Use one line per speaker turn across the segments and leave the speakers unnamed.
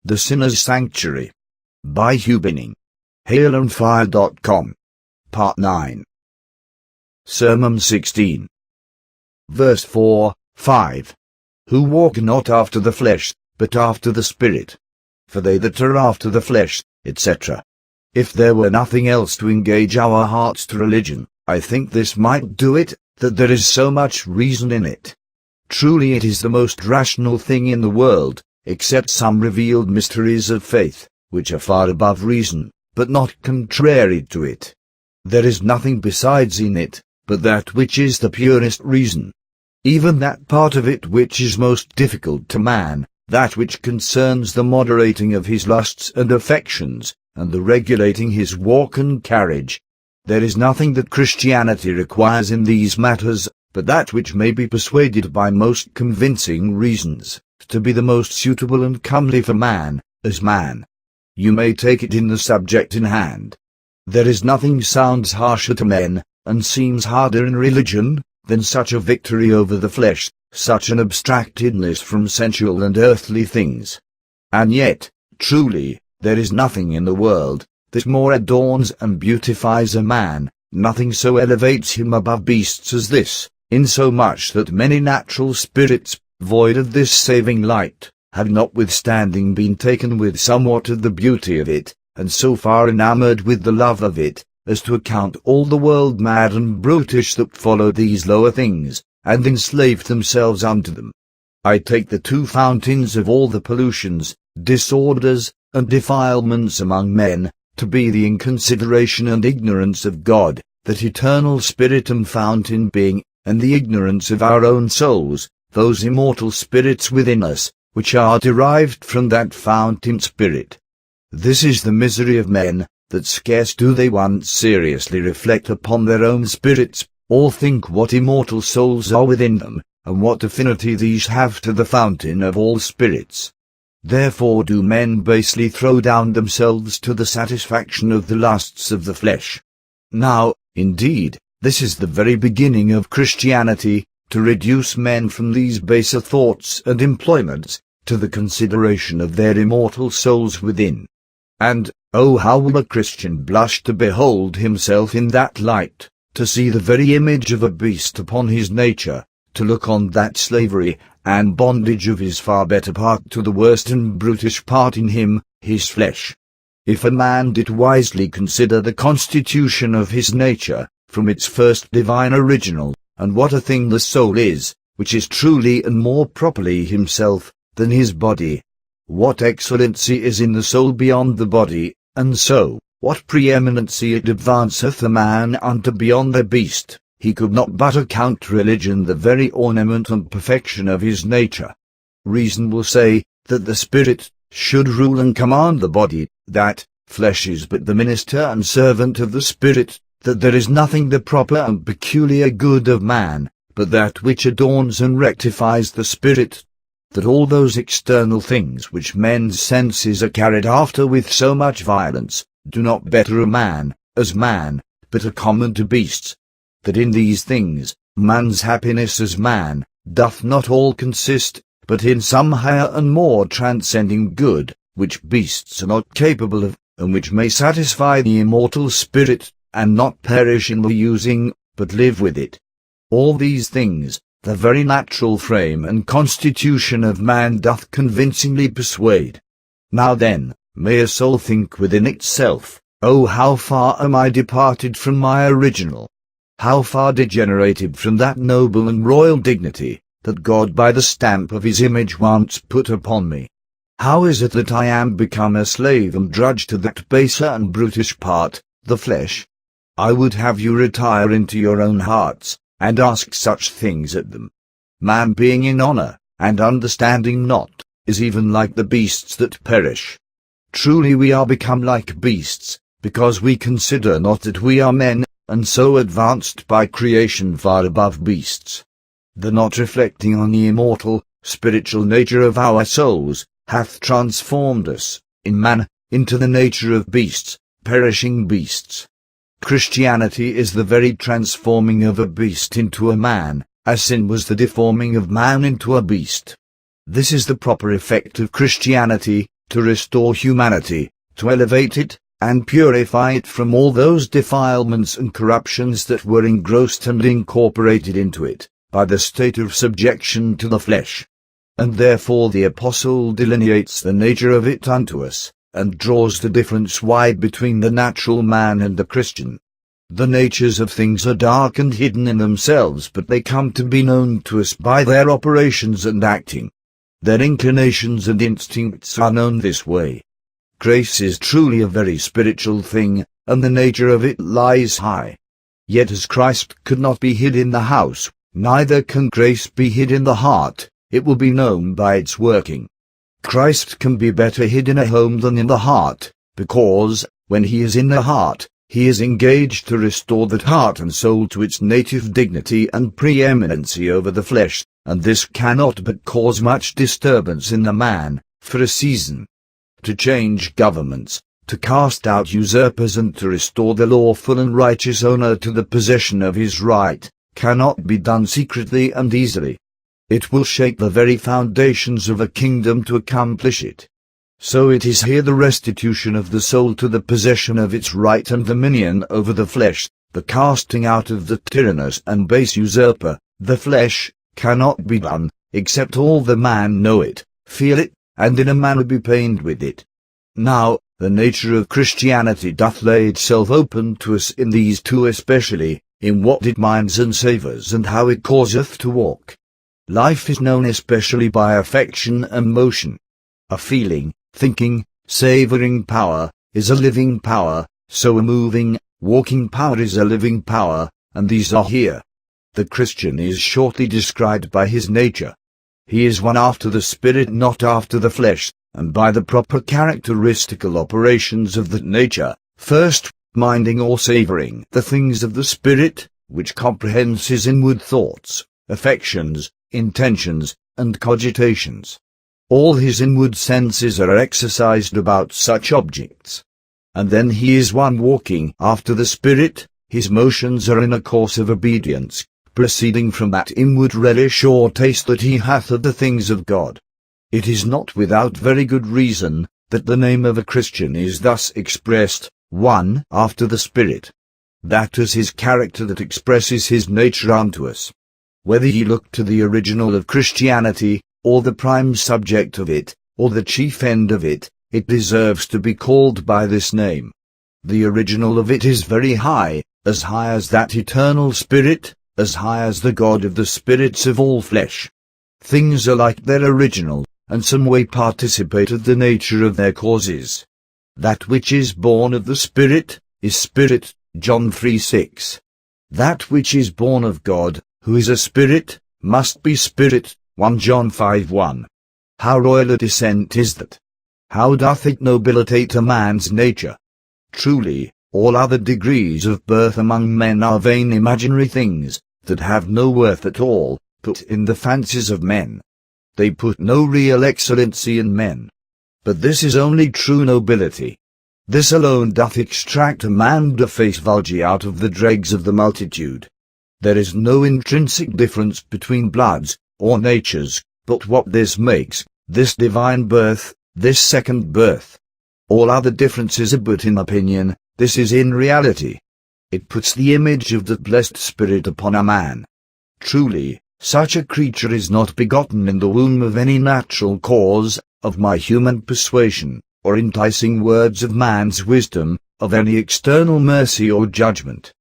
The Sinner's Sanctuary. By Hugh Binning. HaleandFire.com. Part 9. Sermon 16. Verse 4, 5. Who walk not after the flesh, but after the Spirit. For they that are after the flesh, etc. If there were nothing else to engage our hearts to religion, I think this might do it, that there is so much reason in it. Truly it is the most rational thing in the world, except some revealed mysteries of faith, which are far above reason, but not contrary to it. There is nothing besides in it, but that which is the purest reason. Even that part of it which is most difficult to man, that which concerns the moderating of his lusts and affections, and the regulating his walk and carriage. There is nothing that Christianity requires in these matters, but that which may be persuaded by most convincing reasons to be the most suitable and comely for man, as man. You may take it in the subject in hand. There is nothing sounds harsher to men, and seems harder in religion, than such a victory over the flesh, such an abstractedness from sensual and earthly things. And yet, truly, there is nothing in the world that more adorns and beautifies a man, nothing so elevates him above beasts as this, insomuch that many natural spirits, void of this saving light, have notwithstanding been taken with somewhat of the beauty of it, and so far enamoured with the love of it, as to account all the world mad and brutish that follow these lower things, and enslave themselves unto them. I take the two fountains of all the pollutions, disorders, and defilements among men, to be the inconsideration and ignorance of God, that eternal Spirit and fountain being, and the ignorance of our own souls, those immortal spirits within us, which are derived from that fountain Spirit. This is the misery of men, that scarce do they once seriously reflect upon their own spirits, or think what immortal souls are within them, and what affinity these have to the fountain of all spirits. Therefore do men basely throw down themselves to the satisfaction of the lusts of the flesh. Now, indeed, this is the very beginning of Christianity, to reduce men from these baser thoughts and employments, to the consideration of their immortal souls within. And, oh, how will a Christian blush to behold himself in that light, to see the very image of a beast upon his nature, to look on that slavery and bondage of his far better part to the worst and brutish part in him, his flesh. If a man did wisely consider the constitution of his nature, from its first divine original, and what a thing the soul is, which is truly and more properly himself than his body, what excellency is in the soul beyond the body, and so, what preeminency it advanceth a man unto beyond the beast, he could not but account religion the very ornament and perfection of his nature. Reason will say, that the Spirit should rule and command the body, that flesh is but the minister and servant of the Spirit, that there is nothing the proper and peculiar good of man, but that which adorns and rectifies the Spirit, that all those external things which men's senses are carried after with so much violence, do not better a man, as man, but are common to beasts, that in these things, man's happiness as man, doth not all consist, but in some higher and more transcending good, which beasts are not capable of, and which may satisfy the immortal spirit, and not perish in the using, but live with it. All these things, the very natural frame and constitution of man doth convincingly persuade. Now then, may a soul think within itself, oh, how far am I departed from my original? How far degenerated from that noble and royal dignity, that God by the stamp of his image once put upon me? How is it that I am become a slave and drudge to that baser and brutish part, the flesh? I would have you retire into your own hearts, and ask such things at them. Man being in honour, and understanding not, is even like the beasts that perish. Truly we are become like beasts, because we consider not that we are men, and so advanced by creation far above beasts. The not reflecting on the immortal, spiritual nature of our souls, hath transformed us, in man, into the nature of beasts, perishing beasts. Christianity is the very transforming of a beast into a man, as sin was the deforming of man into a beast. This is the proper effect of Christianity, to restore humanity, to elevate it, and purify it from all those defilements and corruptions that were engrossed and incorporated into it, by the state of subjection to the flesh. And therefore the Apostle delineates the nature of it unto us, and draws the difference wide between the natural man and the Christian. The natures of things are dark and hidden in themselves, but they come to be known to us by their operations and acting. Their inclinations and instincts are known this way. Grace is truly a very spiritual thing, and the nature of it lies high. Yet as Christ could not be hid in the house, neither can grace be hid in the heart. It will be known by its working. Christ can be better hid in a home than in the heart, because, when he is in the heart, he is engaged to restore that heart and soul to its native dignity and preeminency over the flesh, and this cannot but cause much disturbance in the man, for a season. To change governments, to cast out usurpers and to restore the lawful and righteous owner to the possession of his right, cannot be done secretly and easily. It will shake the very foundations of a kingdom to accomplish it. So it is here the restitution of the soul to the possession of its right and dominion over the flesh, the casting out of the tyrannous and base usurper, the flesh, cannot be done, except all the man know it, feel it, and in a manner be pained with it. Now, the nature of Christianity doth lay itself open to us in these two especially, in what it minds and savours and how it causeth to walk. Life is known especially by affection and motion. A feeling, thinking, savouring power is a living power, so a moving, walking power is a living power, and these are here. The Christian is shortly described by his nature. He is one after the Spirit, not after the flesh, and by the proper characteristical operations of that nature, first, minding or savouring the things of the Spirit, which comprehends his inward thoughts, affections, intentions, and cogitations. All his inward senses are exercised about such objects. And then he is one walking after the Spirit, his motions are in a course of obedience, proceeding from that inward relish or taste that he hath of the things of God. It is not without very good reason that the name of a Christian is thus expressed, one after the Spirit. That is his character that expresses his nature unto us. Whether ye look to the original of Christianity, or the prime subject of it, or the chief end of it, it deserves to be called by this name. The original of it is very high as that eternal Spirit, as high as the God of the spirits of all flesh. Things are like their original, and some way participate of the nature of their causes. That which is born of the Spirit, is Spirit, John 3:6. That which is born of God, who is a Spirit, must be Spirit, 1 John 5:1. How royal a descent is that! How doth it nobilitate a man's nature! Truly, all other degrees of birth among men are vain imaginary things, that have no worth at all, put in the fancies of men. They put no real excellency in men. But this is only true nobility. This alone doth extract a man de face vulgi out of the dregs of the multitude. There is no intrinsic difference between bloods, or natures, but what this makes, this divine birth, this second birth. All other differences are but in opinion, this is in reality. It puts the image of the blessed Spirit upon a man. Truly, such a creature is not begotten in the womb of any natural cause, of my human persuasion, or enticing words of man's wisdom, of any external mercy or judgment.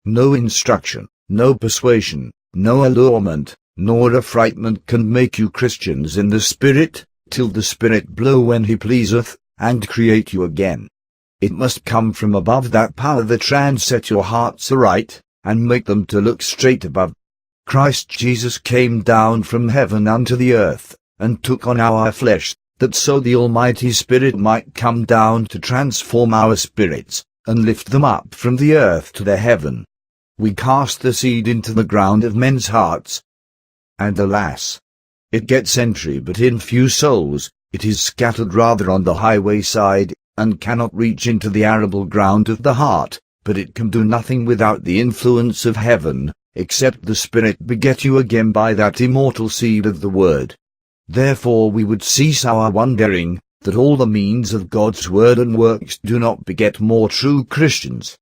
No instruction, no persuasion, no allurement, nor affrightment can make you Christians in the Spirit, till the Spirit blow when he pleaseth, and create you again. It must come from above, that power that set your hearts aright, and make them to look straight above. Christ Jesus came down from heaven unto the earth, and took on our flesh, that so the Almighty Spirit might come down to transform our spirits, and lift them up from the earth to the heaven. We cast the seed into the ground of men's hearts, and alas! It gets entry but in few souls, it is scattered rather on the highway side, and cannot reach into the arable ground of the heart, but it can do nothing without the influence of heaven, except the Spirit beget you again by that immortal seed of the Word. Therefore we would cease our wandering, that all the means of God's word and works do not beget more true Christians.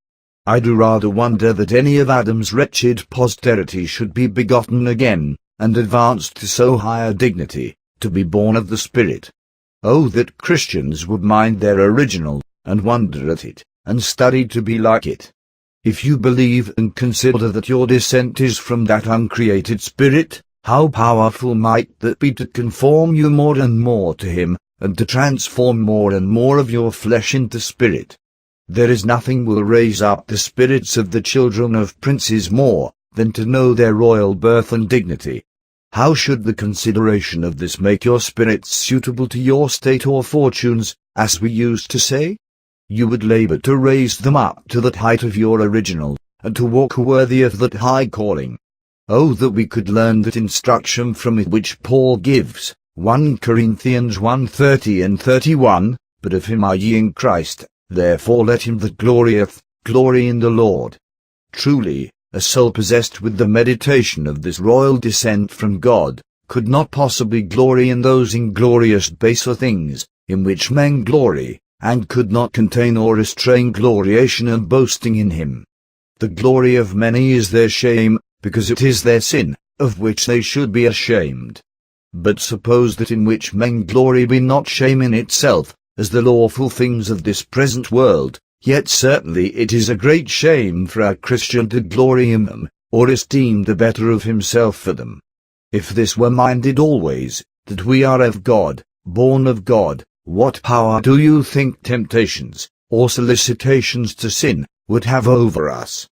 I do rather wonder that any of Adam's wretched posterity should be begotten again, and advanced to so high a dignity, to be born of the Spirit. Oh, that Christians would mind their original, and wonder at it, and study to be like it. If you believe and consider that your descent is from that uncreated Spirit, how powerful might that be to conform you more and more to Him, and to transform more and more of your flesh into spirit. There is nothing will raise up the spirits of the children of princes more, than to know their royal birth and dignity. How should the consideration of this make your spirits suitable to your state or fortunes, as we used to say? You would labor to raise them up to that height of your original, and to walk worthy of that high calling. Oh, that we could learn that instruction from it which Paul gives, 1 Corinthians 1:30 and 31, but of him are ye in Christ, therefore let him that glorieth, glory in the Lord. Truly, a soul possessed with the meditation of this royal descent from God, could not possibly glory in those inglorious baser things, in which men glory, and could not contain or restrain gloriation and boasting in him. The glory of many is their shame, because it is their sin, of which they should be ashamed. But suppose that in which men glory be not shame in itself, as the lawful things of this present world, yet certainly it is a great shame for a Christian to glory in them, or esteem the better of himself for them. If this were minded always, that we are of God, born of God, what power do you think temptations, or solicitations to sin, would have over us?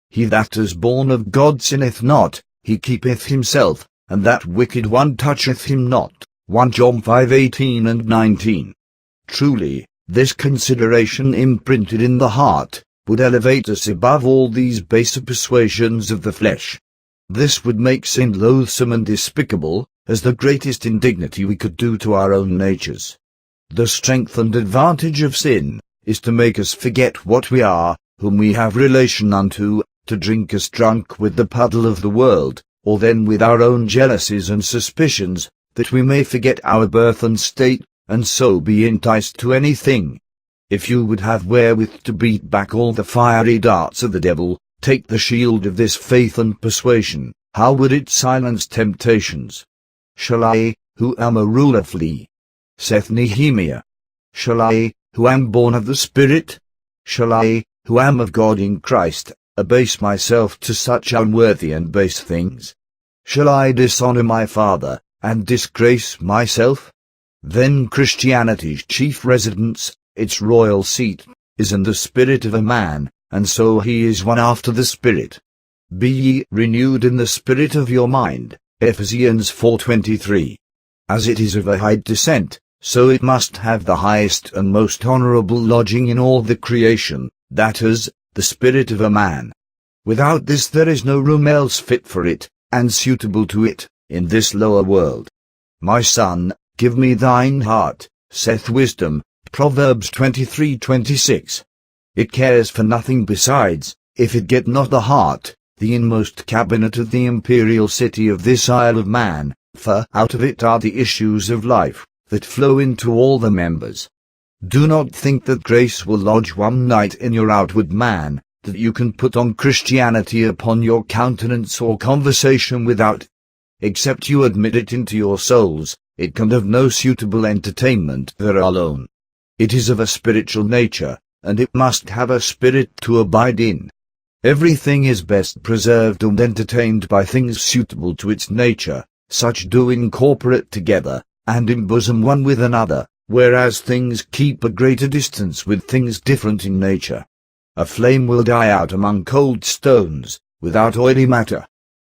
He that is born of God sinneth not, he keepeth himself, and that wicked one toucheth him not. 1 John 5:18 and 19. Truly, this consideration imprinted in the heart, would elevate us above all these baser persuasions of the flesh. This would make sin loathsome and despicable, as the greatest indignity we could do to our own natures. The strength and advantage of sin is to make us forget what we are, whom we have relation unto, to drink us drunk with the puddle of the world, or then with our own jealousies and suspicions, that we may forget our birth and state, and so be enticed to anything. If you would have wherewith to beat back all the fiery darts of the devil, take the shield of this faith and persuasion. How would it silence temptations? Shall I, who am a ruler, flee? Saith Nehemiah. Shall I, who am born of the Spirit? Shall I, who am of God in Christ, abase myself to such unworthy and base things? Shall I dishonor my Father, and disgrace myself? Then Christianity's chief residence, its royal seat, is in the spirit of a man, and so he is one after the Spirit. Be ye renewed in the spirit of your mind, Ephesians 4:23. As it is of a high descent, so it must have the highest and most honorable lodging in all the creation, that is, the spirit of a man. Without this there is no room else fit for it, and suitable to it, in this lower world. My son, give me thine heart, saith wisdom, Proverbs 23:26. It cares for nothing besides, if it get not the heart, the inmost cabinet of the imperial city of this Isle of Man, for out of it are the issues of life, that flow into all the members. Do not think that grace will lodge one night in your outward man, that you can put on Christianity upon your countenance or conversation without. Except you admit it into your souls, it can have no suitable entertainment there alone. It is of a spiritual nature, and it must have a spirit to abide in. Everything is best preserved and entertained by things suitable to its nature, such do incorporate together, and embosom one with another, whereas things keep a greater distance with things different in nature. A flame will die out among cold stones, without oily matter.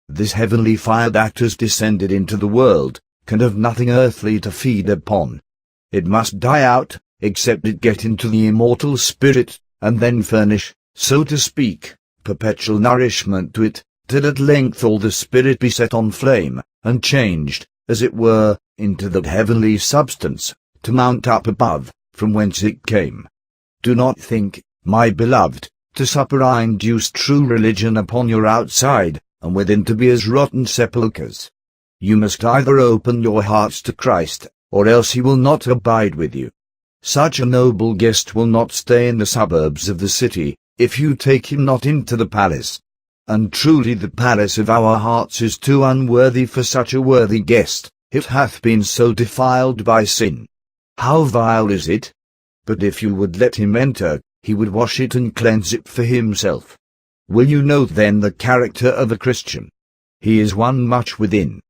This heavenly fire that has descended into the world, can have nothing earthly to feed upon. It must die out, except it get into the immortal spirit, and then furnish, so to speak, perpetual nourishment to it, till at length all the spirit be set on flame, and changed, as it were, into the heavenly substance, to mount up above, from whence it came. Do not think, my beloved, to superinduce true religion upon your outside, and within to be as rotten sepulchres. You must either open your hearts to Christ, or else he will not abide with you. Such a noble guest will not stay in the suburbs of the city, if you take him not into the palace. And truly the palace of our hearts is too unworthy for such a worthy guest, it hath been so defiled by sin. How vile is it? But if you would let him enter, he would wash it and cleanse it for himself. Will you note then the character of a Christian? He is one much within.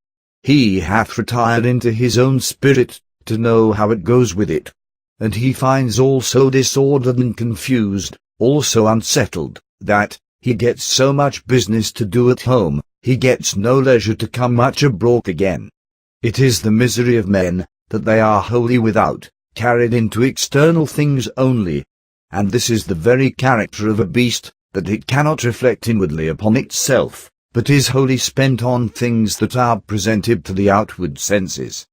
He hath retired into his own spirit, to know how it goes with it. And he finds all so disordered and confused, all so unsettled, that he gets so much business to do at home, he gets no leisure to come much abroad again. It is the misery of men, that they are wholly without, carried into external things only. And this is the very character of a beast, that it cannot reflect inwardly upon itself, but is wholly spent on things that are presented to the outward senses.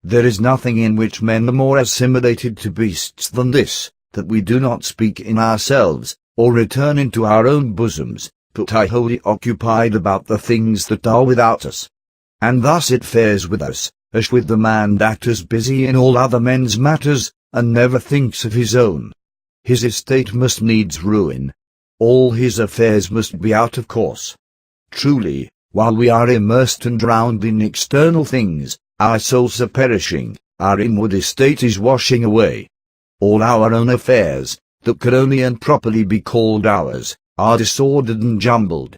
There is nothing in which men are more assimilated to beasts than this, that we do not speak in ourselves, or return into our own bosoms, but are wholly occupied about the things that are without us. And thus it fares with us, as with the man that is busy in all other men's matters, and never thinks of his own. His estate must needs ruin. All his affairs must be out of course. Truly, while we are immersed and drowned in external things, our souls are perishing, our inward estate is washing away. All our own affairs, that could only and properly be called ours, are disordered and jumbled.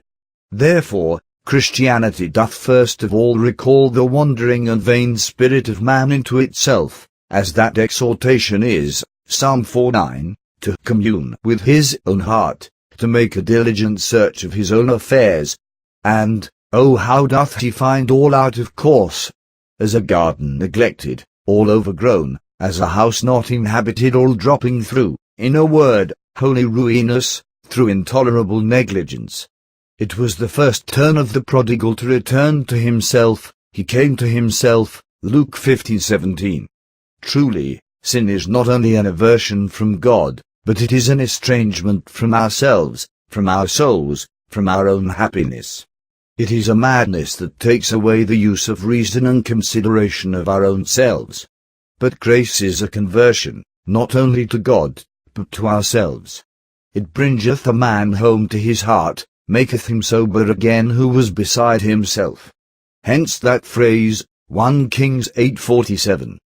Therefore, Christianity doth first of all recall the wandering and vain spirit of man into itself, as that exhortation is, Psalm 4:9, to commune with his own heart, to make a diligent search of his own affairs. And, oh, how doth he find all out of course! As a garden neglected, all overgrown, as a house not inhabited, all dropping through, in a word, wholly ruinous, through intolerable negligence. It was the first turn of the prodigal to return to himself, he came to himself, Luke 15:17. Truly, sin is not only an aversion from God, but it is an estrangement from ourselves, from our souls, from our own happiness. It is a madness that takes away the use of reason and consideration of our own selves. But grace is a conversion, not only to God, but to ourselves. It bringeth a man home to his heart, maketh him sober again who was beside himself. Hence that phrase, 1 Kings 8:47.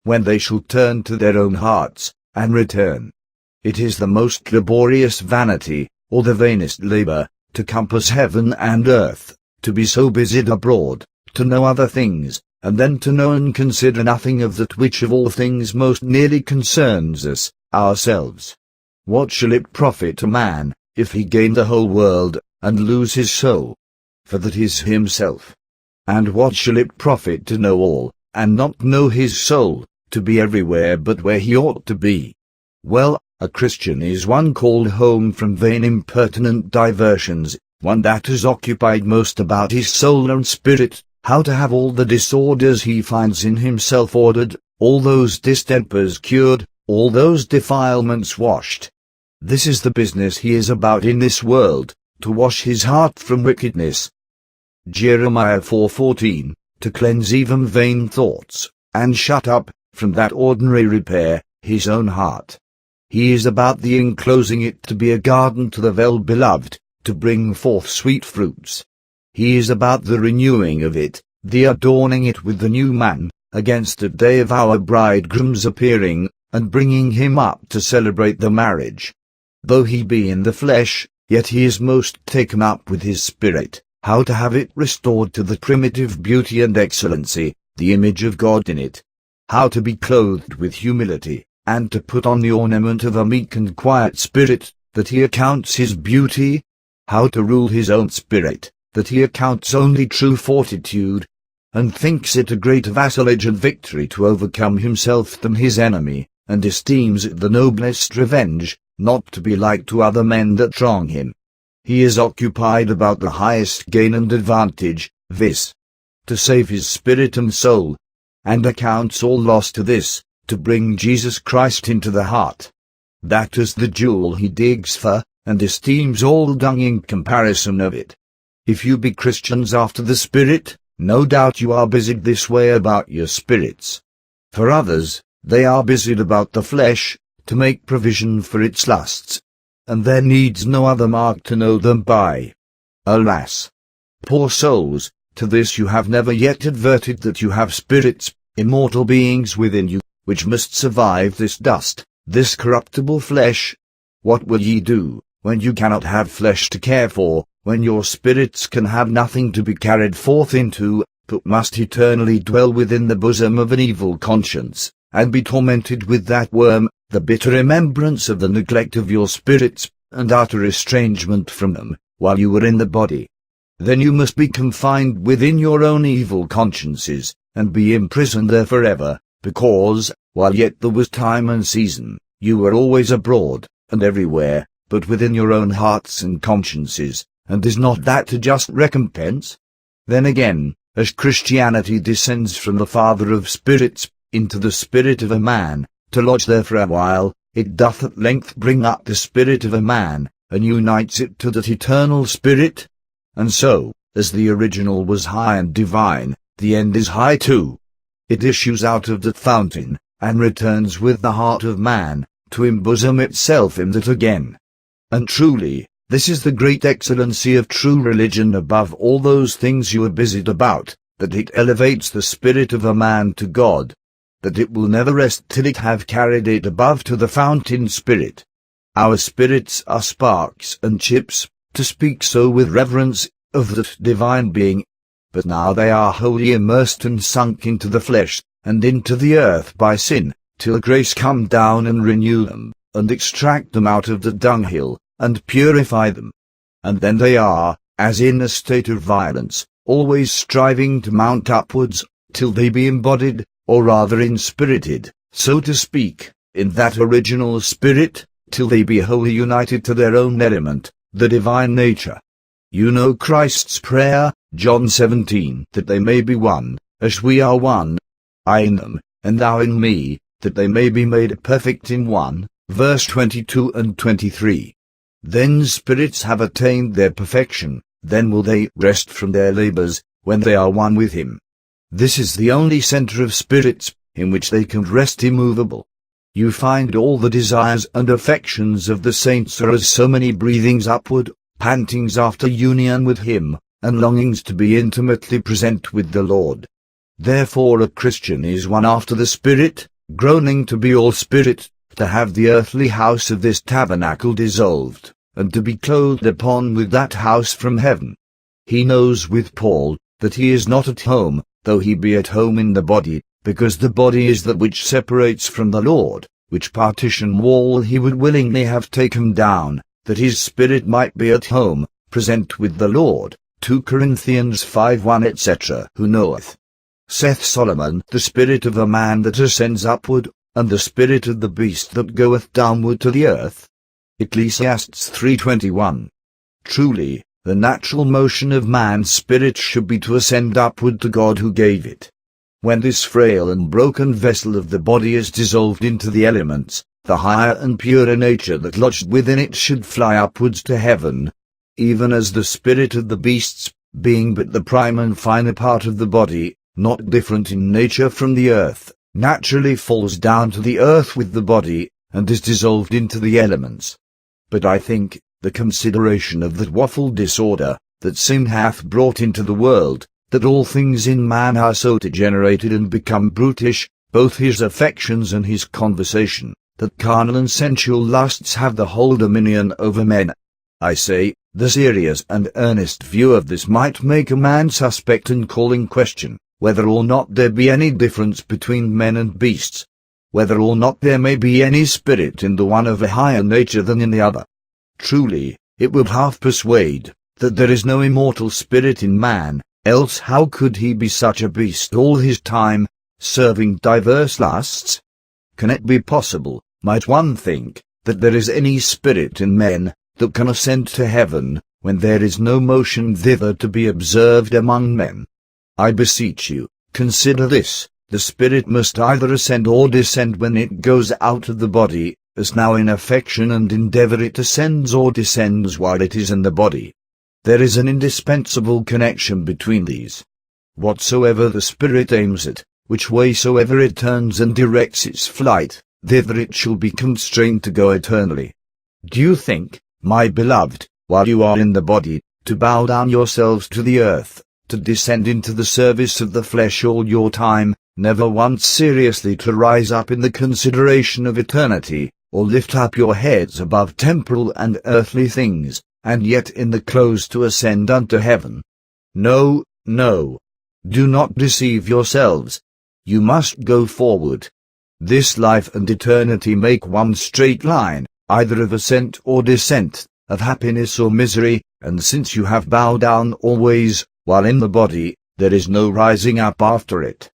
When they shall turn to their own hearts, and return. It is the most laborious vanity, or the vainest labor, to compass heaven and earth, to be so busied abroad, to know other things, and then to know and consider nothing of that which of all things most nearly concerns us, ourselves. What shall it profit a man, if he gain the whole world, and lose his soul? For that is himself. And what shall it profit to know all, and not know his soul, to be everywhere but where he ought to be? Well, a Christian is one called home from vain impertinent diversions, one that is occupied most about his soul and spirit, how to have all the disorders he finds in himself ordered, all those distempers cured, all those defilements washed. This is the business he is about in this world, to wash his heart from wickedness. Jeremiah 4:14, to cleanse even vain thoughts, and shut up, from that ordinary repair, his own heart. He is about the enclosing it to be a garden to the well-beloved, to bring forth sweet fruits. He is about the renewing of it, the adorning it with the new man, against the day of our bridegroom's appearing, and bringing him up to celebrate the marriage. Though he be in the flesh, yet he is most taken up with his spirit, how to have it restored to the primitive beauty and excellency, the image of God in it. How to be clothed with humility, and to put on the ornament of a meek and quiet spirit, that he accounts his beauty. How to rule his own spirit, that he accounts only true fortitude, and thinks it a greater vassalage and victory to overcome himself than his enemy, and esteems it the noblest revenge, not to be like to other men that wrong him. He is occupied about the highest gain and advantage, viz., to save his spirit and soul, and accounts all loss to this, to bring Jesus Christ into the heart. That is the jewel he digs for, and esteems all dung in comparison of it. If you be Christians after the Spirit, no doubt you are busied this way about your spirits. For others, they are busied about the flesh, to make provision for its lusts, and there needs no other mark to know them by. Alas! Poor souls, to this you have never yet adverted, that you have spirits, immortal beings within you, which must survive this dust, this corruptible flesh. What will ye do, when you cannot have flesh to care for, when your spirits can have nothing to be carried forth into, but must eternally dwell within the bosom of an evil conscience, and be tormented with that worm, the bitter remembrance of the neglect of your spirits, and utter estrangement from them, while you were in the body? Then you must be confined within your own evil consciences, and be imprisoned there forever, because, while yet there was time and season, you were always abroad, and everywhere, but within your own hearts and consciences, and is not that a just recompense? Then again, as Christianity descends from the Father of spirits, into the spirit of a man, to lodge there for a while, it doth at length bring up the spirit of a man, and unites it to that eternal spirit. And so, as the original was high and divine, the end is high too. It issues out of that fountain, and returns with the heart of man, to embosom itself in that again. And truly, this is the great excellency of true religion above all those things you are busied about, that it elevates the spirit of a man to God, that it will never rest till it have carried it above to the fountain spirit. Our spirits are sparks and chips, to speak so with reverence, of that divine being, but now they are wholly immersed and sunk into the flesh, and into the earth by sin, till grace come down and renew them, and extract them out of the dunghill, and purify them. And then they are, as in a state of violence, always striving to mount upwards, till they be embodied, or rather inspirited, so to speak, in that original spirit, till they be wholly united to their own element, the divine nature. You know Christ's prayer, John 17, that they may be one, as we are one, I in them, and thou in me, that they may be made perfect in one, verse 22 and 23. Then spirits have attained their perfection, then will they rest from their labors, when they are one with him. This is the only center of spirits, in which they can rest immovable. You find all the desires and affections of the saints are as so many breathings upward, pantings after union with him, and longings to be intimately present with the Lord. Therefore a Christian is one after the Spirit, groaning to be all spirit, to have the earthly house of this tabernacle dissolved, and to be clothed upon with that house from heaven. He knows with Paul, that he is not at home, though he be at home in the body, because the body is that which separates from the Lord, which partition wall he would willingly have taken down, that his spirit might be at home, present with the Lord. 2 Corinthians 5:1 etc. Who knoweth? Saith Solomon, the spirit of a man that ascends upward, and the spirit of the beast that goeth downward to the earth. Ecclesiastes 3:21. Truly, the natural motion of man's spirit should be to ascend upward to God who gave it. When this frail and broken vessel of the body is dissolved into the elements, the higher and purer nature that lodged within it should fly upwards to heaven, even as the spirit of the beasts, being but the prime and finer part of the body, not different in nature from the earth, naturally falls down to the earth with the body, and is dissolved into the elements. But I think, the consideration of that woeful disorder, that sin hath brought into the world, that all things in man are so degenerated and become brutish, both his affections and his conversation, that carnal and sensual lusts have the whole dominion over men. I say, the serious and earnest view of this might make a man suspect and call in question, whether or not there be any difference between men and beasts, whether or not there may be any spirit in the one of a higher nature than in the other. Truly, it would half persuade, that there is no immortal spirit in man, else how could he be such a beast all his time, serving diverse lusts? Can it be possible, might one think, that there is any spirit in men, that can ascend to heaven, when there is no motion thither to be observed among men? I beseech you, consider this, the spirit must either ascend or descend when it goes out of the body, as now in affection and endeavor it ascends or descends while it is in the body. There is an indispensable connection between these. Whatsoever the spirit aims at, which way soever it turns and directs its flight, thither it shall be constrained to go eternally. Do you think, my beloved, while you are in the body, to bow down yourselves to the earth, to descend into the service of the flesh all your time, never once seriously to rise up in the consideration of eternity, or lift up your heads above temporal and earthly things, and yet in the close to ascend unto heaven? No, no. Do not deceive yourselves. You must go forward. This life and eternity make one straight line, either of ascent or descent, of happiness or misery, and since you have bowed down always, while in the body, there is no rising up after it.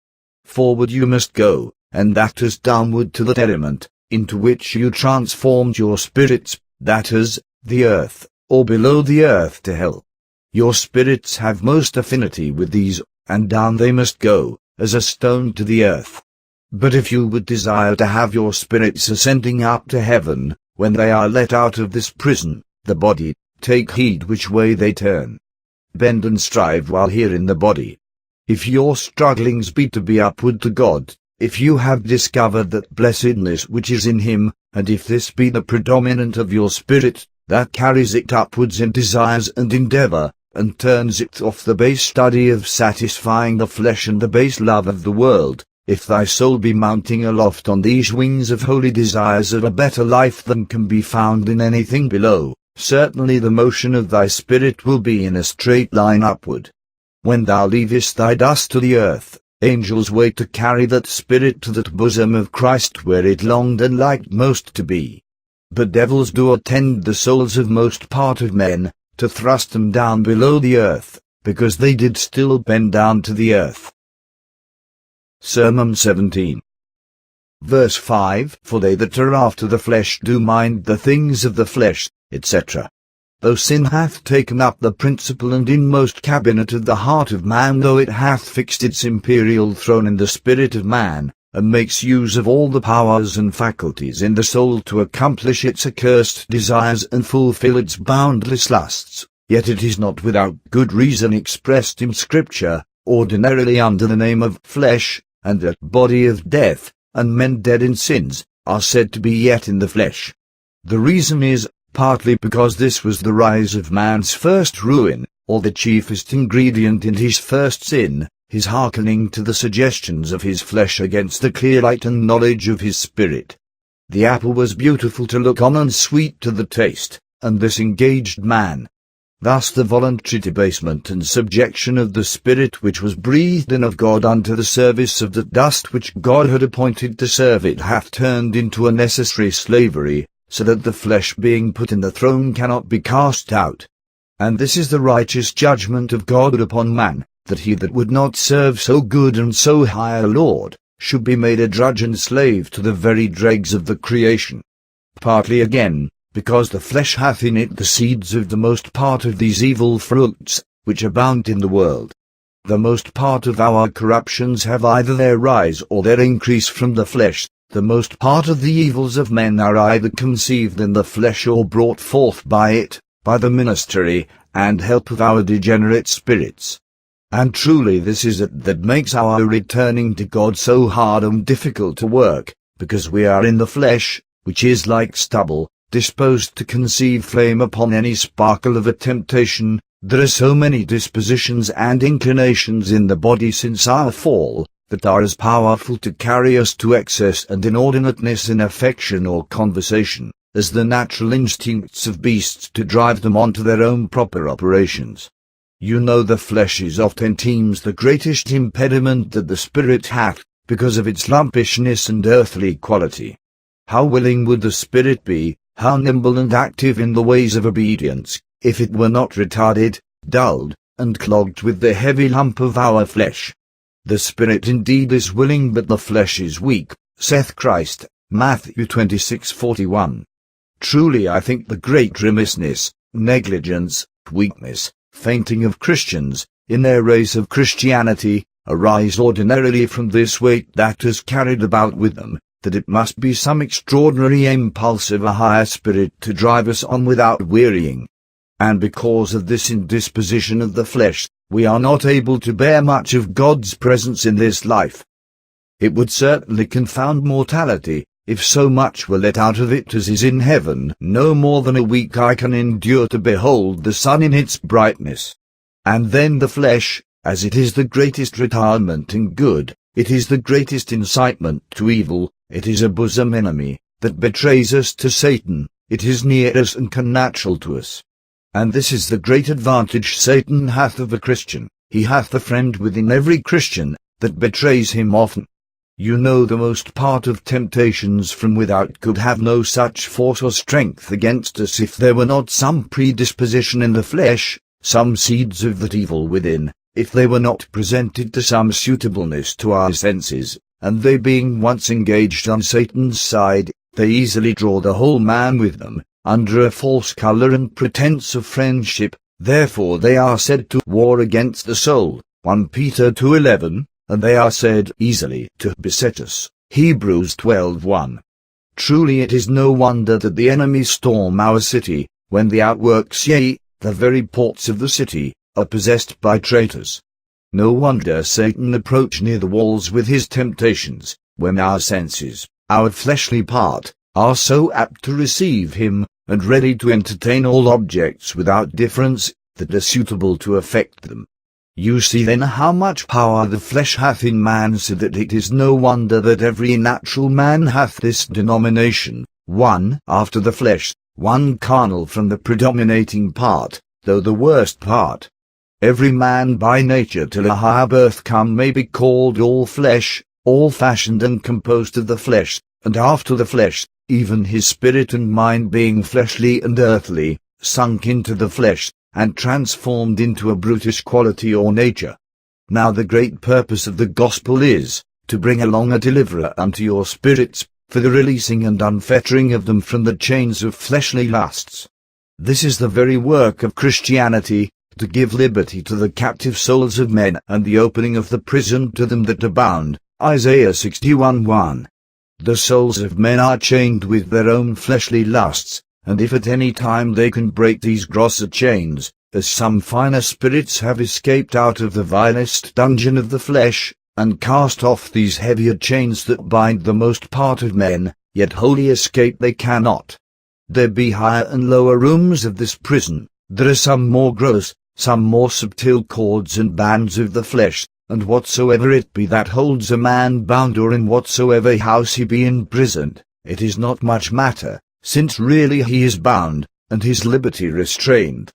Forward you must go, and that is downward to the firmament, into which you transformed your spirits, that is, the earth, or below the earth to hell. Your spirits have most affinity with these, and down they must go, as a stone to the earth. But if you would desire to have your spirits ascending up to heaven, when they are let out of this prison, the body, take heed which way they turn. Bend and strive while here in the body. If your strugglings be to be upward to God, if you have discovered that blessedness which is in him, and if this be the predominant of your spirit, that carries it upwards in desires and endeavour, and turns it off the base study of satisfying the flesh and the base love of the world, if thy soul be mounting aloft on these wings of holy desires of a better life than can be found in anything below, certainly the motion of thy spirit will be in a straight line upward. When thou leavest thy dust to the earth, angels wait to carry that spirit to that bosom of Christ where it longed and liked most to be. But devils do attend the souls of most part of men, to thrust them down below the earth, because they did still bend down to the earth. Sermon 17. Verse 5, For they that are after the flesh do mind the things of the flesh, etc. Though sin hath taken up the principal and inmost cabinet of the heart of man, though it hath fixed its imperial throne in the spirit of man, and makes use of all the powers and faculties in the soul to accomplish its accursed desires and fulfill its boundless lusts, yet it is not without good reason expressed in Scripture, ordinarily under the name of flesh, and that body of death, and men dead in sins, are said to be yet in the flesh. The reason is, partly because this was the rise of man's first ruin, or the chiefest ingredient in his first sin, his hearkening to the suggestions of his flesh against the clear light and knowledge of his spirit. The apple was beautiful to look on and sweet to the taste, and this engaged man. Thus the voluntary debasement and subjection of the spirit which was breathed in of God unto the service of the dust which God had appointed to serve it hath turned into a necessary slavery, so that the flesh being put in the throne cannot be cast out. And this is the righteous judgment of God upon man, that he that would not serve so good and so high a Lord, should be made a drudge and slave to the very dregs of the creation. Partly again, because the flesh hath in it the seeds of the most part of these evil fruits, which abound in the world. The most part of our corruptions have either their rise or their increase from the flesh. The most part of the evils of men are either conceived in the flesh or brought forth by it, by the ministry and help of our degenerate spirits. And truly this is it that makes our returning to God so hard and difficult to work, because we are in the flesh, which is like stubble, disposed to conceive flame upon any sparkle of a temptation. There are so many dispositions and inclinations in the body since our fall, that are as powerful to carry us to excess and inordinateness in affection or conversation, as the natural instincts of beasts to drive them on to their own proper operations. You know the flesh is oftentimes the greatest impediment that the spirit hath, because of its lumpishness and earthly quality. How willing would the spirit be, how nimble and active in the ways of obedience, if it were not retarded, dulled, and clogged with the heavy lump of our flesh. The spirit indeed is willing, but the flesh is weak, saith Christ, Matthew 26:41. Truly I think the great remissness, negligence, weakness, fainting of Christians, in their race of Christianity, arise ordinarily from this weight that is carried about with them, that it must be some extraordinary impulse of a higher spirit to drive us on without wearying. And because of this indisposition of the flesh, we are not able to bear much of God's presence in this life. It would certainly confound mortality, if so much were let out of it as is in heaven. No more than a week I can endure to behold the sun in its brightness. And then the flesh, as it is the greatest retardment in good, it is the greatest incitement to evil, it is a bosom enemy, that betrays us to Satan, it is near us and connatural to us. And this is the great advantage Satan hath of a Christian, he hath a friend within every Christian, that betrays him often. You know the most part of temptations from without could have no such force or strength against us if there were not some predisposition in the flesh, some seeds of that evil within, if they were not presented to some suitableness to our senses, and they being once engaged on Satan's side, they easily draw the whole man with them, under a false colour and pretence of friendship. Therefore they are said to war against the soul, 1 Peter 2:11, and they are said easily to beset us, Hebrews 12:1. Truly it is no wonder that the enemies storm our city, when the outworks, yea, the very ports of the city, are possessed by traitors. No wonder Satan approach near the walls with his temptations, when our senses, our fleshly part, are so apt to receive him, and ready to entertain all objects without difference, that are suitable to affect them. You see then how much power the flesh hath in man, so that it is no wonder that every natural man hath this denomination, one after the flesh, one carnal from the predominating part, though the worst part. Every man by nature till a higher birth come may be called all flesh, all fashioned and composed of the flesh, and after the flesh, even his spirit and mind being fleshly and earthly, sunk into the flesh, and transformed into a brutish quality or nature. Now the great purpose of the gospel is, to bring along a deliverer unto your spirits, for the releasing and unfettering of them from the chains of fleshly lusts. This is the very work of Christianity, to give liberty to the captive souls of men, and the opening of the prison to them that are bound, Isaiah 61:1. The souls of men are chained with their own fleshly lusts, and if at any time they can break these grosser chains, as some finer spirits have escaped out of the vilest dungeon of the flesh, and cast off these heavier chains that bind the most part of men, yet wholly escape they cannot. There be higher and lower rooms of this prison, there are some more gross, some more subtle cords and bands of the flesh, and whatsoever it be that holds a man bound, or in whatsoever house he be imprisoned, it is not much matter, since really he is bound, and his liberty restrained.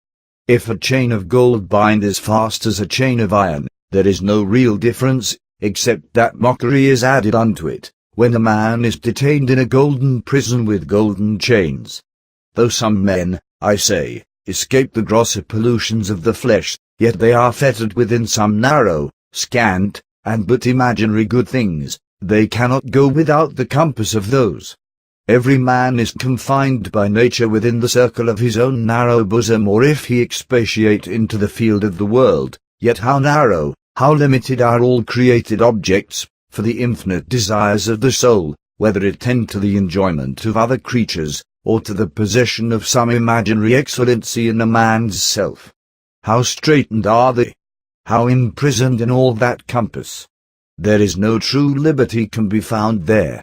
If a chain of gold bind as fast as a chain of iron, there is no real difference, except that mockery is added unto it, when a man is detained in a golden prison with golden chains. Though some men, I say, escape the grosser pollutions of the flesh, yet they are fettered within some narrow, scant, and but imaginary good things, they cannot go without the compass of those. Every man is confined by nature within the circle of his own narrow bosom, or if he expatiate into the field of the world, yet how narrow, how limited are all created objects, for the infinite desires of the soul, whether it tend to the enjoyment of other creatures, or to the possession of some imaginary excellency in a man's self. How straitened are they! How imprisoned in all that compass! There is no true liberty can be found there.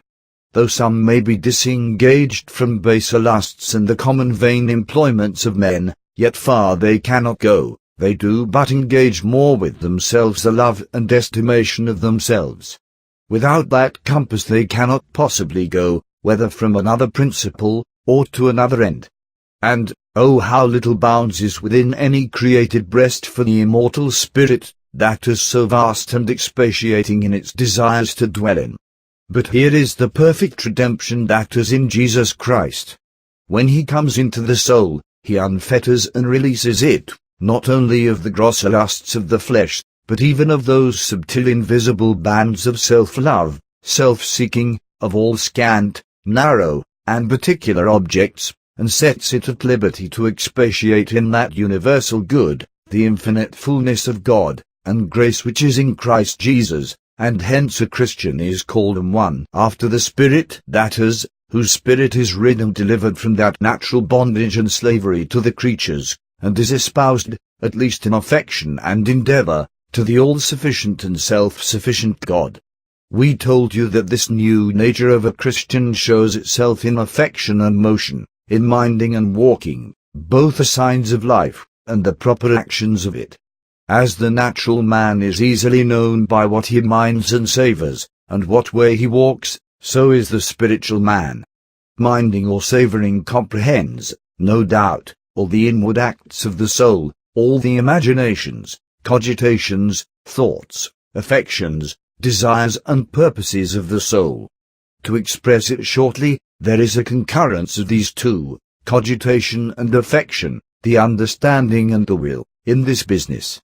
Though some may be disengaged from baser lusts and the common vain employments of men, yet far they cannot go, they do but engage more with themselves the love and estimation of themselves. Without that compass they cannot possibly go, whether from another principle, or to another end. And, oh how little bounds is within any created breast for the immortal spirit, that is so vast and expatiating in its desires to dwell in. But here is the perfect redemption that is in Jesus Christ. When he comes into the soul, he unfetters and releases it, not only of the grosser lusts of the flesh, but even of those subtle invisible bands of self-love, self-seeking, of all scant, narrow, and particular objects, and sets it at liberty to expatiate in that universal good, the infinite fullness of God, and grace which is in Christ Jesus. And hence a Christian is called one after the Spirit, that is, whose spirit is rid and delivered from that natural bondage and slavery to the creatures, and is espoused, at least in affection and endeavour, to the all-sufficient and self-sufficient God. We told you that this new nature of a Christian shows itself in affection and motion, in minding and walking, both the signs of life, and the proper actions of it. As the natural man is easily known by what he minds and savours, and what way he walks, so is the spiritual man. Minding or savouring comprehends, no doubt, all the inward acts of the soul, all the imaginations, cogitations, thoughts, affections, desires and purposes of the soul. To express it shortly, there is a concurrence of these two, cogitation and affection, the understanding and the will, in this business.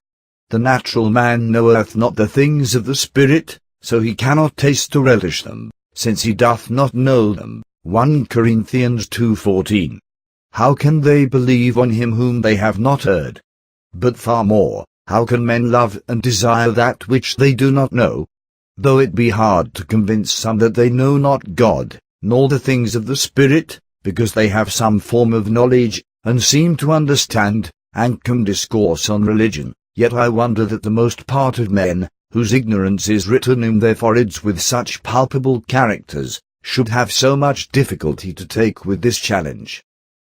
The natural man knoweth not the things of the Spirit, so he cannot taste or relish them, since he doth not know them. 1 Corinthians 2:14. How can they believe on him whom they have not heard? But far more, how can men love and desire that which they do not know? Though it be hard to convince some that they know not God, nor the things of the Spirit, because they have some form of knowledge, and seem to understand, and can discourse on religion, yet I wonder that the most part of men, whose ignorance is written in their foreheads with such palpable characters, should have so much difficulty to take with this challenge.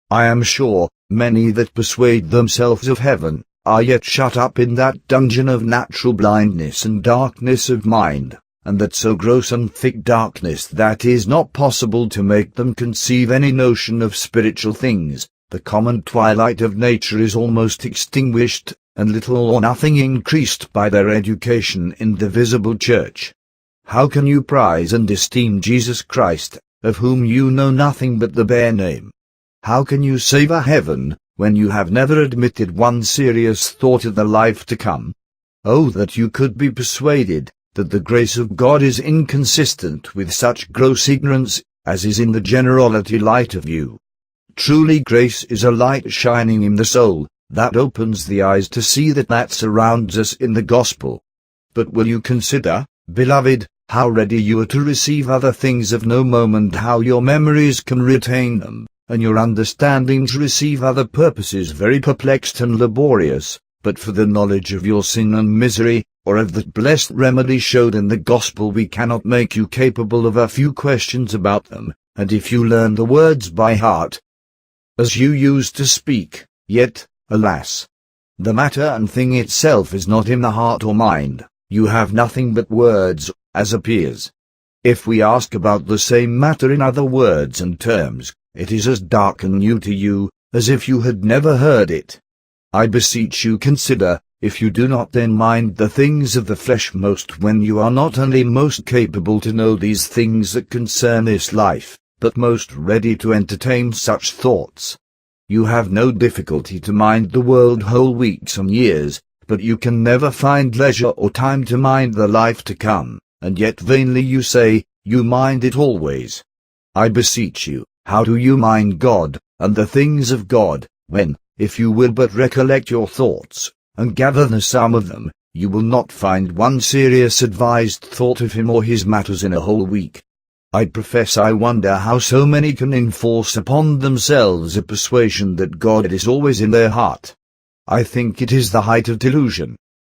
I am sure, many that persuade themselves of heaven, are yet shut up in that dungeon of natural blindness and darkness of mind, and that so gross and thick darkness that it is not possible to make them conceive any notion of spiritual things. The common twilight of nature is almost extinguished, and little or nothing increased by their education in the visible church. How can you prize and esteem Jesus Christ, of whom you know nothing but the bare name? How can you savour heaven, when you have never admitted one serious thought of the life to come? Oh, that you could be persuaded that the grace of God is inconsistent with such gross ignorance, as is in the generality light of you. Truly grace is a light shining in the soul, that opens the eyes to see that surrounds us in the gospel. But will you consider, beloved, how ready you are to receive other things of no moment, how your memories can retain them, and your understandings receive other purposes very perplexed and laborious, but for the knowledge of your sin and misery, or of that blessed remedy showed in the gospel, we cannot make you capable of a few questions about them, and if you learn the words by heart, as you used to speak, yet, alas, the matter and thing itself is not in the heart or mind, you have nothing but words, as appears. If we ask about the same matter in other words and terms, it is as dark and new to you, as if you had never heard it. I beseech you consider, if you do not then mind the things of the flesh most, when you are not only most capable to know these things that concern this life, but most ready to entertain such thoughts. You have no difficulty to mind the world whole weeks and years, but you can never find leisure or time to mind the life to come, and yet vainly you say, you mind it always. I beseech you, how do you mind God, and the things of God, when, if you will but recollect your thoughts, and gather the sum of them, you will not find one serious advised thought of him or his matters in a whole week? I profess I wonder how so many can enforce upon themselves a persuasion that God is always in their heart. I think it is the height of delusion.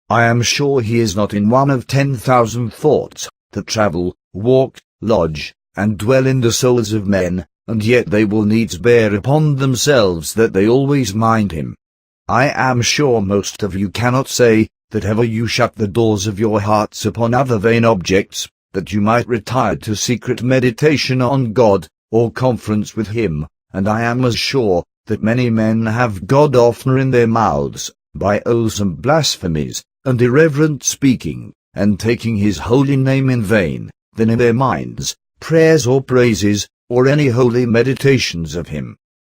I am sure he is not in one of 10,000 thoughts, that travel, walk, lodge, and dwell in the souls of men, and yet they will needs bear upon themselves that they always mind him. I am sure most of you cannot say, that ever you shut the doors of your hearts upon other vain objects, that you might retire to secret meditation on God, or conference with him, and I am as sure, that many men have God oftener in their mouths, by oaths and blasphemies, and irreverent speaking, and taking his holy name in vain, than in their minds, prayers or praises, or any holy meditations of him.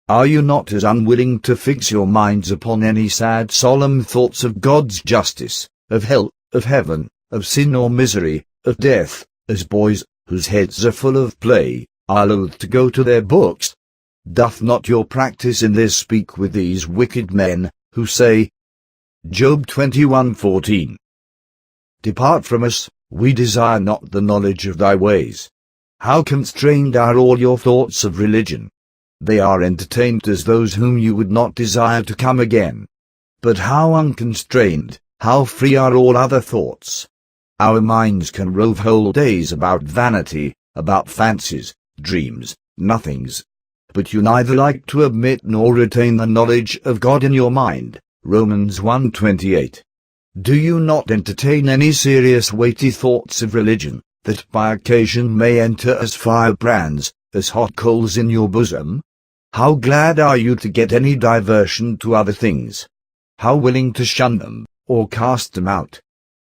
Are you not as unwilling to fix your minds upon any sad solemn thoughts of God's justice, of hell, of heaven, of sin or misery, of death, as boys, whose heads are full of play, are loath to go to their books? Doth not your practice in this speak with these wicked men, who say, Job 21:14, Depart from us, we desire not the knowledge of thy ways. How constrained are all your thoughts of religion! They are entertained as those whom you would not desire to come again. But how unconstrained, how free are all other thoughts! Our minds can rove whole days about vanity, about fancies, dreams, nothings. But you neither like to admit nor retain the knowledge of God in your mind. Romans 1:28. Do you not entertain any serious weighty thoughts of religion, that by occasion may enter as firebrands, as hot coals in your bosom? How glad are you to get any diversion to other things? How willing to shun them, or cast them out?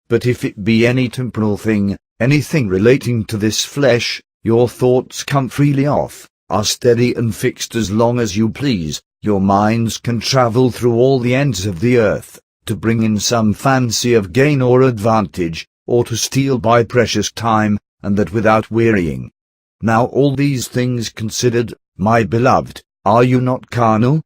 But if it be any temporal thing, anything relating to this flesh, your thoughts come freely off, are steady and fixed as long as you please, your minds can travel through all the ends of the earth, to bring in some fancy of gain or advantage, or to steal by precious time, and that without wearying. Now all these things considered, my beloved, are you not carnal?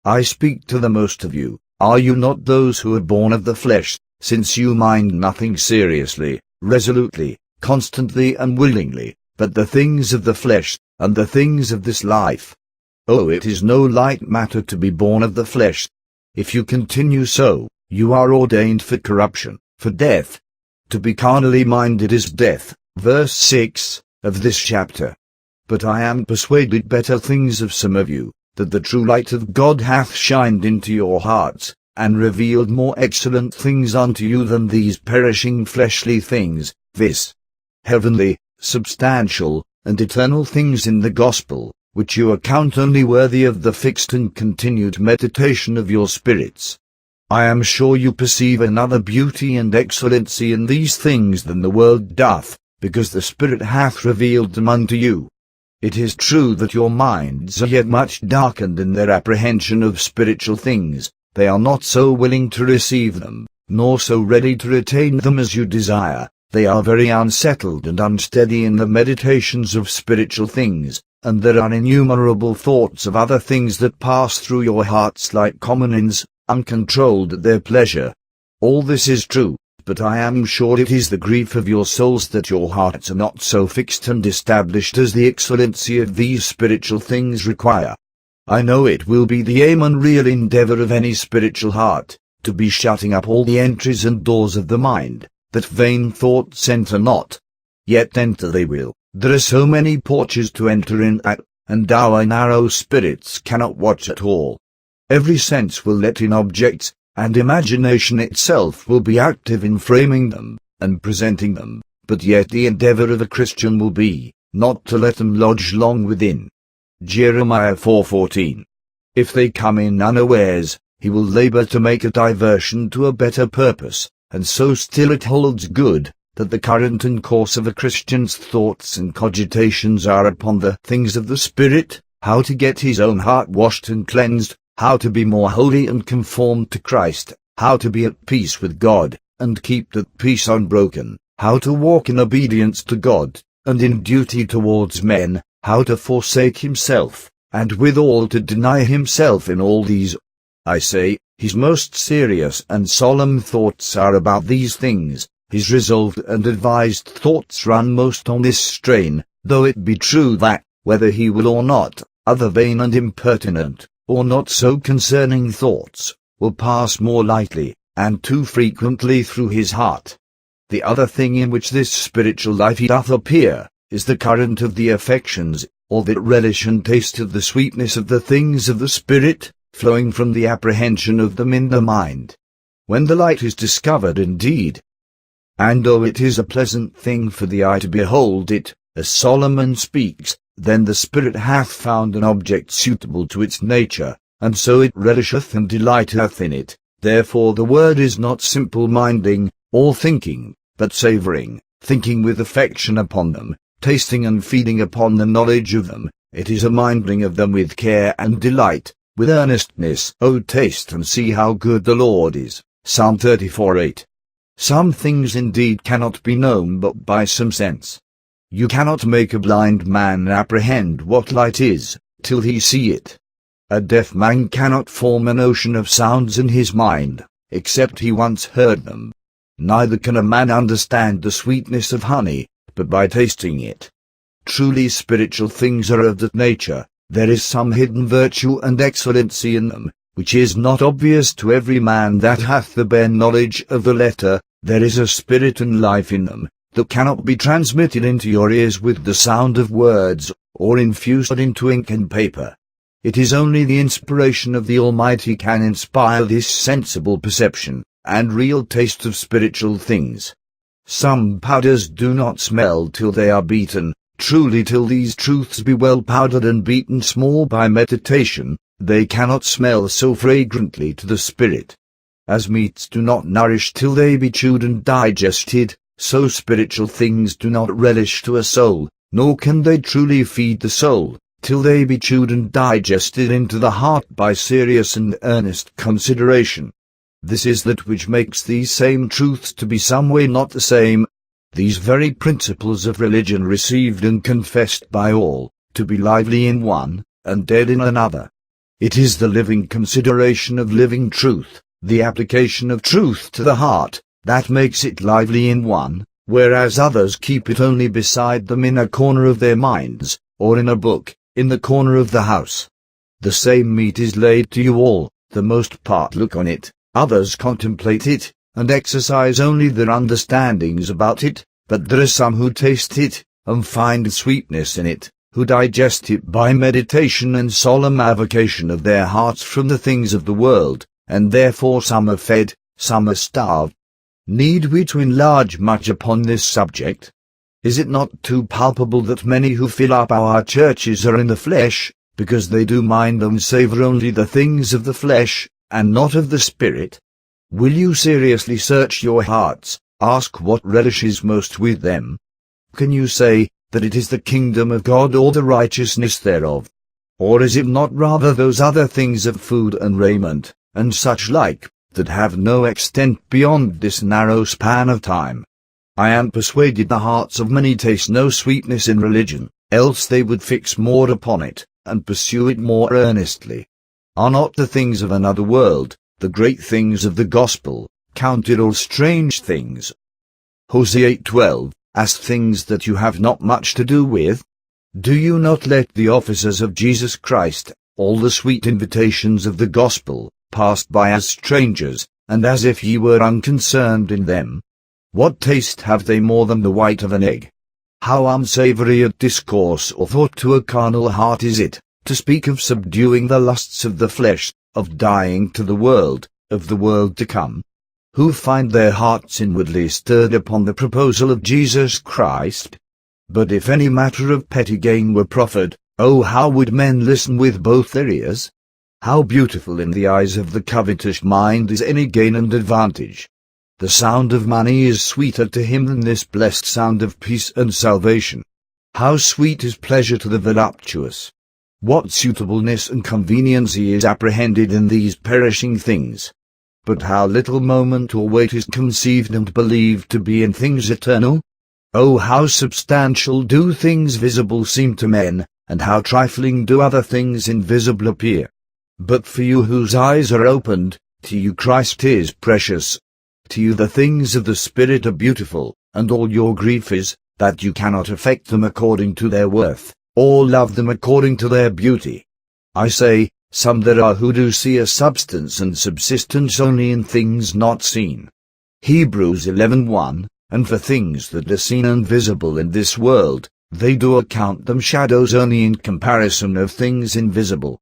I speak to the most of you, are you not those who are born of the flesh, since you mind nothing seriously, resolutely, constantly and willingly, but the things of the flesh, and the things of this life? Oh, it is no light matter to be born of the flesh. If you continue so, you are ordained for corruption, for death. To be carnally minded is death. Verse 6 of this chapter. But I am persuaded better things of some of you, that the true light of God hath shined into your hearts, and revealed more excellent things unto you than these perishing fleshly things, viz., heavenly, substantial, and eternal things in the gospel, which you account only worthy of the fixed and continued meditation of your spirits. I am sure you perceive another beauty and excellency in these things than the world doth, because the Spirit hath revealed them unto you. It is true that your minds are yet much darkened in their apprehension of spiritual things. They are not so willing to receive them, nor so ready to retain them as you desire. They are very unsettled and unsteady in the meditations of spiritual things, and there are innumerable thoughts of other things that pass through your hearts like common winds, uncontrolled at their pleasure. All this is true, but I am sure it is the grief of your souls that your hearts are not so fixed and established as the excellency of these spiritual things require. I know it will be the aim and real endeavor of any spiritual heart, to be shutting up all the entries and doors of the mind, that vain thoughts enter not. Yet enter they will. There are so many porches to enter in at, and our narrow spirits cannot watch at all. Every sense will let in objects, and imagination itself will be active in framing them, and presenting them, but yet the endeavor of a Christian will be, not to let them lodge long within. Jeremiah 4:14. If they come in unawares, he will labor to make a diversion to a better purpose, and so still it holds good, that the current and course of a Christian's thoughts and cogitations are upon the things of the Spirit, how to get his own heart washed and cleansed, how to be more holy and conformed to Christ, how to be at peace with God, and keep that peace unbroken, how to walk in obedience to God, and in duty towards men, how to forsake himself, and withal to deny himself in all these. I say, his most serious and solemn thoughts are about these things. His resolved and advised thoughts run most on this strain, though it be true that, whether he will or not, other vain and impertinent, or not so concerning thoughts, will pass more lightly, and too frequently through his heart. The other thing in which this spiritual life doth appear, is the current of the affections, or that relish and taste of the sweetness of the things of the Spirit, flowing from the apprehension of them in the mind. When the light is discovered indeed, and though it is a pleasant thing for the eye to behold it, as Solomon speaks, then the Spirit hath found an object suitable to its nature, and so it relisheth and delighteth in it. Therefore the word is not simple minding, or thinking, but savouring, thinking with affection upon them, tasting and feeding upon the knowledge of them. It is a minding of them with care and delight, with earnestness. O taste and see how good the Lord is. Psalm 34:8. Some things indeed cannot be known but by some sense. You cannot make a blind man apprehend what light is, till he see it. A deaf man cannot form a notion of sounds in his mind, except he once heard them. Neither can a man understand the sweetness of honey, but by tasting it. Truly spiritual things are of that nature. There is some hidden virtue and excellency in them, which is not obvious to every man that hath the bare knowledge of the letter, There is a spirit and life in them, that cannot be transmitted into your ears with the sound of words, or infused into ink and paper. It is only the inspiration of the Almighty can inspire this sensible perception, and real taste of spiritual things. Some powders do not smell till they are beaten. Truly, till these truths be well powdered and beaten small by meditation, they cannot smell so fragrantly to the spirit. As meats do not nourish till they be chewed and digested, so spiritual things do not relish to a soul, nor can they truly feed the soul, till they be chewed and digested into the heart by serious and earnest consideration. This is that which makes these same truths to be some way not the same, these very principles of religion received and confessed by all, to be lively in one, and dead in another. It is the living consideration of living truth, the application of truth to the heart, that makes it lively in one, whereas others keep it only beside them in a corner of their minds, or in a book, in the corner of the house. The same meat is laid to you all, the most part look on it, others contemplate it, and exercise only their understandings about it, but there are some who taste it, and find sweetness in it, who digest it by meditation and solemn avocation of their hearts from the things of the world, and therefore some are fed, some are starved. Need we to enlarge much upon this subject? Is it not too palpable that many who fill up our churches are in the flesh, because they do mind and savour only the things of the flesh, and not of the Spirit? Will you seriously search your hearts, ask what relishes most with them? Can you say that it is the kingdom of God or the righteousness thereof? Or is it not rather those other things of food and raiment, and such like, that have no extent beyond this narrow span of time? I am persuaded the hearts of many taste no sweetness in religion, else they would fix more upon it, and pursue it more earnestly. Are not the things of another world, the great things of the gospel, counted all strange things? Hosea 8:12, as things that you have not much to do with? Do you not let the officers of Jesus Christ, all the sweet invitations of the gospel, pass by as strangers, and as if ye were unconcerned in them? What taste have they more than the white of an egg? How unsavoury a discourse or thought to a carnal heart is it, to speak of subduing the lusts of the flesh, of dying to the world to come, who find their hearts inwardly stirred upon the proposal of Jesus Christ? But if any matter of petty gain were proffered, oh, how would men listen with both their ears? How beautiful in the eyes of the covetous mind is any gain and advantage! The sound of money is sweeter to him than this blessed sound of peace and salvation. How sweet is pleasure to the voluptuous! What suitableness and conveniency is apprehended in these perishing things! But how little moment or weight is conceived and believed to be in things eternal! Oh, how substantial do things visible seem to men, and how trifling do other things invisible appear! But for you whose eyes are opened, to you Christ is precious. To you the things of the Spirit are beautiful, and all your grief is, that you cannot affect them according to their worth, or love them according to their beauty. I say, some there are who do see a substance and subsistence only in things not seen. Hebrews 11:1, and for things that are seen and visible in this world, they do account them shadows only in comparison of things invisible.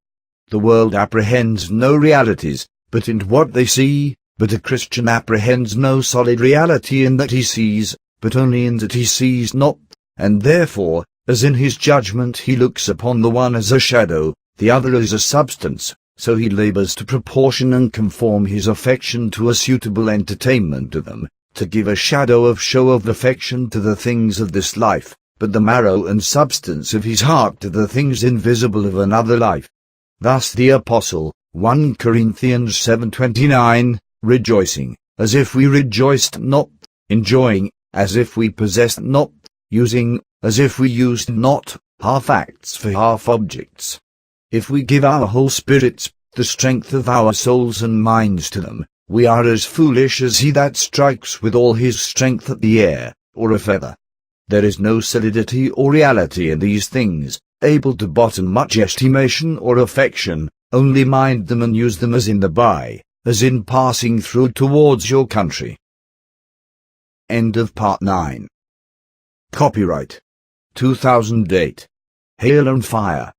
The world apprehends no realities, but in what they see, but a Christian apprehends no solid reality in that he sees, but only in that he sees not, and therefore, as in his judgment he looks upon the one as a shadow, the other as a substance, so he labours to proportion and conform his affection to a suitable entertainment of them, to give a show of affection to the things of this life, but the marrow and substance of his heart to the things invisible of another life. Thus the Apostle, 1 Corinthians 7:29, rejoicing, as if we rejoiced not, enjoying, as if we possessed not, using, as if we used not, half acts for half objects. If we give our whole spirits, the strength of our souls and minds to them, we are as foolish as he that strikes with all his strength at the air, or a feather. There is no solidity or reality in these things, able to bottom much estimation or affection, only mind them and use them as in the by, as in passing through towards your country. End of Part 9. Copyright 2008. Hail on Fire.